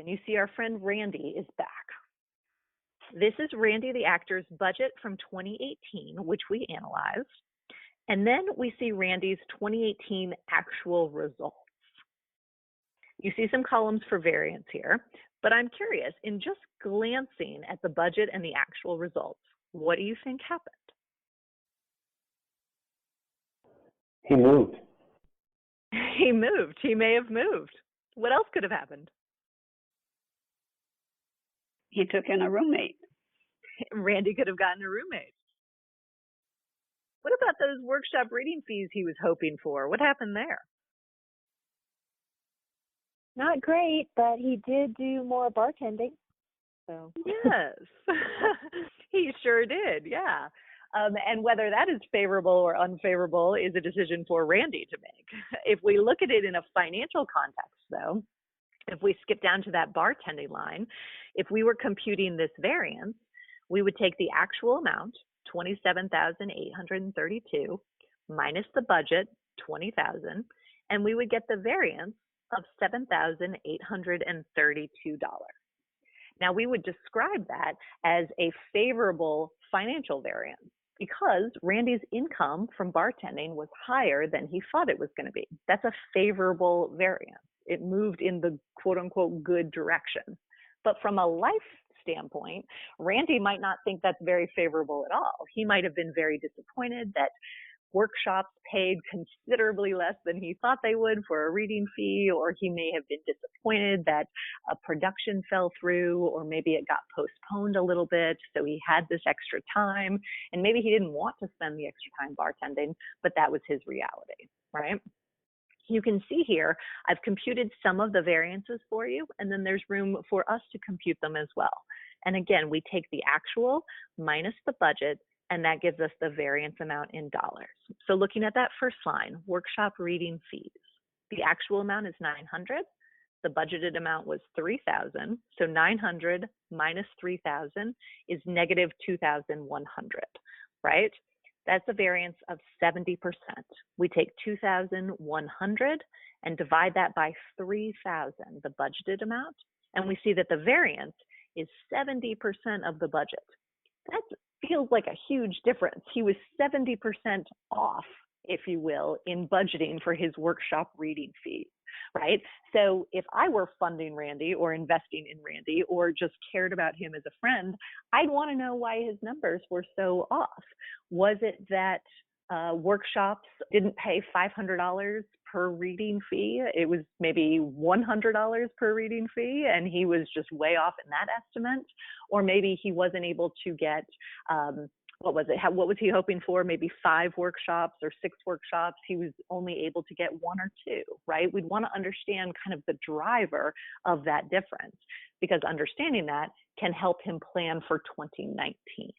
you see our friend Randy is back. This is Randy the actor's budget from 2018, which we analyzed. And then we see Randy's 2018 actual results. You see some columns for variance here, but I'm curious, in just glancing at the budget and the actual results, what do you think happened? He moved. He moved. He may have moved. What else could have happened? He took in a roommate. Randy could have gotten a roommate. What about those workshop reading fees he was hoping for? What happened there? Not great, but he did do more bartending. So yes, he sure did. Yeah. And whether that is favorable or unfavorable is a decision for Randy to make. If we look at it in a financial context, though, if we skip down to that bartending line, if we were computing this variance, we would take the actual amount, $27,832, minus the budget, $20,000, and we would get the variance of $7,832. Now, we would describe that as a favorable financial variance because Randy's income from bartending was higher than he thought it was going to be. That's a favorable variance. It moved in the quote-unquote good direction. But from a life standpoint, Randy might not think that's very favorable at all. He might have been very disappointed that workshops paid considerably less than he thought they would for a reading fee, or he may have been disappointed that a production fell through, or maybe it got postponed a little bit, so he had this extra time, and maybe he didn't want to spend the extra time bartending, but that was his reality, right? You can see here, I've computed some of the variances for you, and then there's room for us to compute them as well. And again, we take the actual minus the budget, and that gives us the variance amount in dollars. So looking at that first line, workshop reading fees, the actual amount is $900. The budgeted amount was $3,000. So $900 minus $3,000 is negative $2,100, right? That's a variance of 70%. We take $2,100 and divide that by $3,000, the budgeted amount, and we see that the variance is 70% of the budget. That feels like a huge difference. He was 70% off, if you will, in budgeting for his workshop reading fees, right? So if I were funding Randy or investing in Randy or just cared about him as a friend, I'd want to know why his numbers were so off. Was it that workshops didn't pay $500 per reading fee? It was maybe $100 per reading fee, and he was just way off in that estimate. Or maybe he wasn't able to get, what was he hoping for? Maybe 5 workshops or 6 workshops. He was only able to get 1 or 2, right? We'd want to understand kind of the driver of that difference, because understanding that can help him plan for 2019.